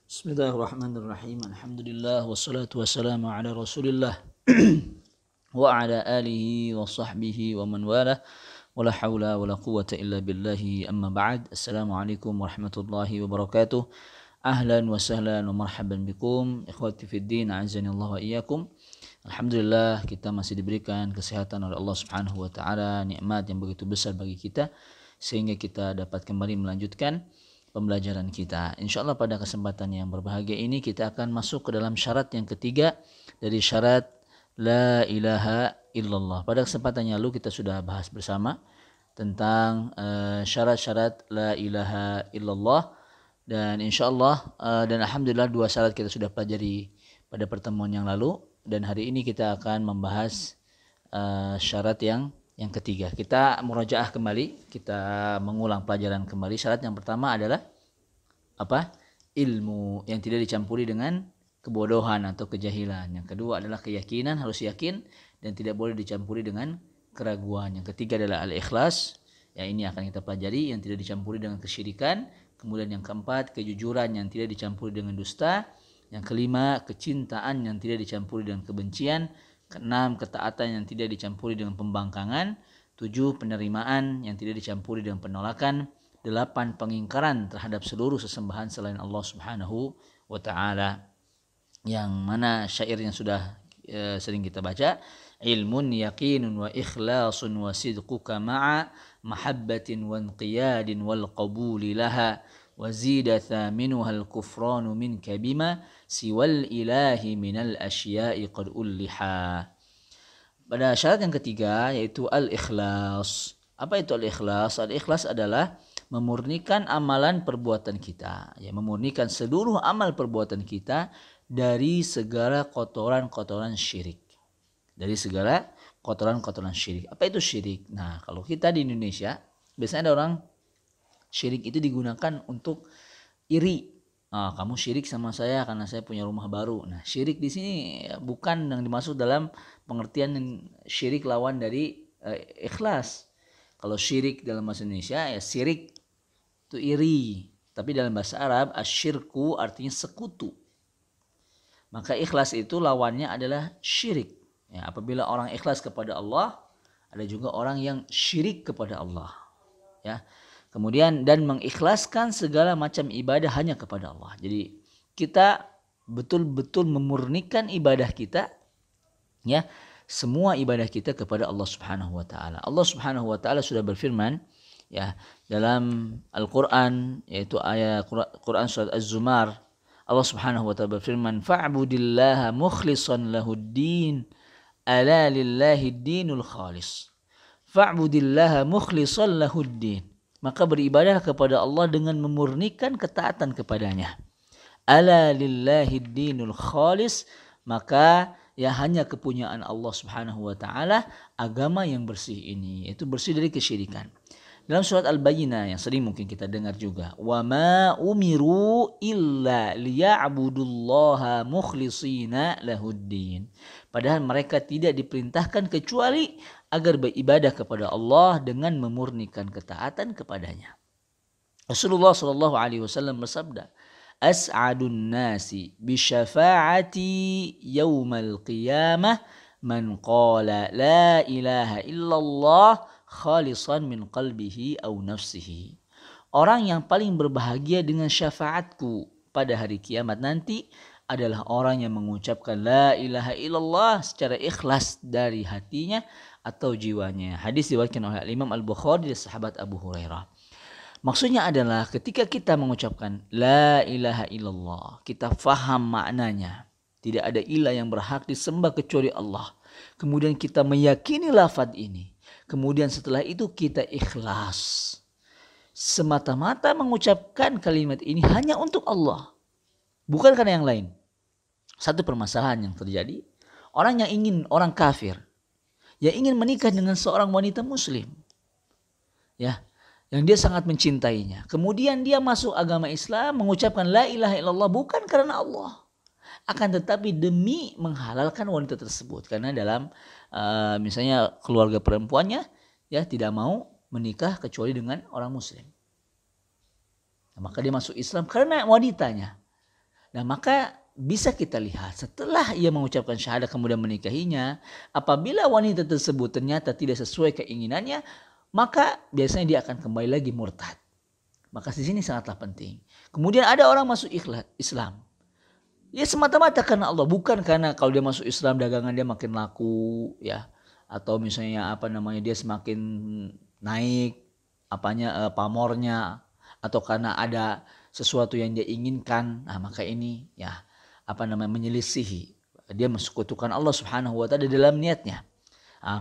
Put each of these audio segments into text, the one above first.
Bismillahirrahmanirrahim. Alhamdulillah wassalatu wassalamu ala Rasulillah wa ala alihi wa sahbihi wa man wala wala haula wala quwwata illa billahi amma ba'd. Assalamualaikum warahmatullahi wabarakatuh. Ahlan wa sahlan wa marhaban bikum ikhwati fid din, a'azzani Allah wa iyyakum. Alhamdulillah kita masih diberikan kesehatan oleh Allah Subhanahu wa taala, nikmat yang begitu besar bagi kita sehingga kita dapat kembali melanjutkan pembelajaran kita. InsyaAllah pada kesempatan yang berbahagia ini kita akan masuk ke dalam syarat yang ketiga dari syarat La ilaha illallah. Pada kesempatan yang lalu kita sudah bahas bersama tentang syarat-syarat La ilaha illallah. Dan insyaAllah dan alhamdulillah dua syarat kita sudah pelajari pada pertemuan yang lalu. Dan hari ini kita akan membahas syarat yang ketiga. Kita murajaah kembali, kita mengulang pelajaran kembali. Syarat yang pertama adalah apa? Ilmu yang tidak dicampuri dengan kebodohan atau kejahilan. Yang kedua adalah keyakinan, harus yakin dan tidak boleh dicampuri dengan keraguan. Yang ketiga adalah al-ikhlas. Ya, ini akan kita pelajari, yang tidak dicampuri dengan kesyirikan. Kemudian yang keempat, kejujuran yang tidak dicampuri dengan dusta. Yang kelima, kecintaan yang tidak dicampuri dengan kebencian. Keenam, ketaatan yang tidak dicampuri dengan pembangkangan. 7, penerimaan yang tidak dicampuri dengan penolakan. 8, pengingkaran terhadap seluruh sesembahan selain Allah Subhanahu wa taala. Yang mana syairnya sudah sering kita baca, ilmun yaqinun wa ikhlasun wa sidquka ma'a mahabbatin wa inqiyadin wal qabuli laha wa zida thaminuha al kufranu minka bima siwal ilahi minal asya'i qad ulliha. Pada syarat yang ketiga yaitu al-ikhlas. Apa itu al-ikhlas? Al-ikhlas adalah memurnikan amalan perbuatan kita, ya, memurnikan seluruh amal perbuatan kita dari segala kotoran-kotoran syirik. Dari segala kotoran-kotoran syirik. Apa itu syirik? Nah, kalau kita di Indonesia biasanya ada orang syirik itu digunakan untuk iri. Kamu syirik sama saya karena saya punya rumah baru. Nah, syirik di sini bukan yang dimaksud dalam pengertian syirik lawan dari ikhlas. Kalau syirik dalam bahasa Indonesia ya syirik itu iri. Tapi dalam bahasa Arab asyirku artinya sekutu. Maka ikhlas itu lawannya adalah syirik. Ya, apabila orang ikhlas kepada Allah, ada juga orang yang syirik kepada Allah. Ya. Kemudian dan mengikhlaskan segala macam ibadah hanya kepada Allah. Jadi kita betul-betul memurnikan ibadah kita, ya, semua ibadah kita kepada Allah Subhanahu wa taala. Allah Subhanahu wa taala sudah berfirman, ya, dalam Al-Qur'an, yaitu ayat Quran surat Az-Zumar. Allah Subhanahu wa taala berfirman, fa'budillaha mukhlishan lahuddin, ala lillahi dinul khalis. Fa'budillaha mukhlishan lahuddin. Maka beribadah kepada Allah dengan memurnikan ketaatan kepadanya. Ala lillahi dinul khalis, maka ya hanya kepunyaan Allah Subhanahu wa taala agama yang bersih ini, yaitu bersih dari kesyirikan. Dalam surat Al-Bayyinah yang sering mungkin kita dengar juga, wa ma umiru illa liya'budullaha mukhlishina lahuddin. Padahal mereka tidak diperintahkan kecuali agar beribadah kepada Allah dengan memurnikan ketaatan kepadanya. Rasulullah sallallahu alaihi wasallam bersabda, as'adun nasi bi syafa'ati yaumal qiyamah man qala la ilaha illallah khalisan min qalbihi aw nafsihi. Orang yang paling berbahagia dengan syafaatku pada hari kiamat nanti adalah orang yang mengucapkan la ilaha illallah secara ikhlas dari hatinya atau jiwanya. Hadis diriwayatkan oleh Imam Al-Bukhari dari sahabat Abu Hurairah. Maksudnya adalah ketika kita mengucapkan la ilaha illallah, kita faham maknanya. Tidak ada ilah yang berhak disembah kecuali Allah. Kemudian kita meyakini lafaz ini. Kemudian setelah itu kita ikhlas. Semata-mata mengucapkan kalimat ini hanya untuk Allah. Bukan karena yang lain. Satu permasalahan yang terjadi. Orang kafir. Yang ingin menikah dengan seorang wanita muslim. Ya. Yang dia sangat mencintainya. Kemudian dia masuk agama Islam. Mengucapkan la ilaha illallah bukan karena Allah. Akan tetapi demi menghalalkan wanita tersebut. Karena dalam misalnya keluarga perempuannya ya tidak mau menikah kecuali dengan orang muslim. Nah, maka dia masuk Islam karena wanitanya. Nah, maka bisa kita lihat setelah ia mengucapkan syahadat kemudian menikahinya, apabila wanita tersebut ternyata tidak sesuai keinginannya, maka biasanya dia akan kembali lagi murtad. Maka di sini sangatlah penting. Kemudian ada orang masuk Islam. Ya semata-mata karena Allah, bukan karena kalau dia masuk Islam dagangan dia makin laku ya, atau misalnya dia semakin naik pamornya, atau karena ada sesuatu yang dia inginkan. Nah, maka ini ya menyelisihi, dia mensekutukan Allah Subhanahu wa taala dalam niatnya.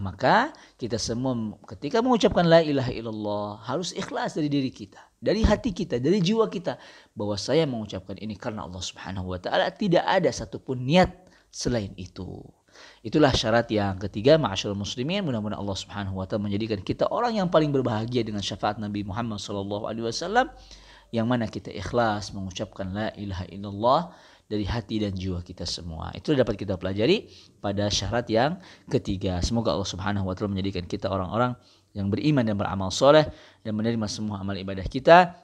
Maka kita semua ketika mengucapkan la ilaha illallah harus ikhlas dari diri kita, dari hati kita, dari jiwa kita, bahwa saya mengucapkan ini karena Allah Subhanahu wa taala, tidak ada satupun niat selain itu. Itulah syarat yang ketiga, ma'asyiral muslimin. Mudah-mudahan Allah Subhanahu wa taala menjadikan kita orang yang paling berbahagia dengan syafaat Nabi Muhammad sallallahu alaihi wasallam, yang mana kita ikhlas mengucapkan la ilaha illallah dari hati dan jiwa kita semua. Itu dapat kita pelajari pada syarat yang ketiga. Semoga Allah Subhanahu wa taala menjadikan kita orang-orang yang beriman dan beramal soleh dan menerima semua amal ibadah kita,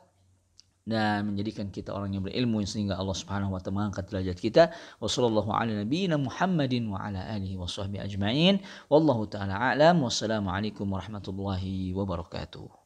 dan menjadikan kita orang yang berilmu sehingga Allah Subhanahu wa taala mengangkat derajat kita. Wassallallahu ala nabiyyina Muhammadin wa ala alihi washabbihi ajma'in. Wallahu taala a'lam. Wassalamu alaikum warahmatullahi wabarakatuh.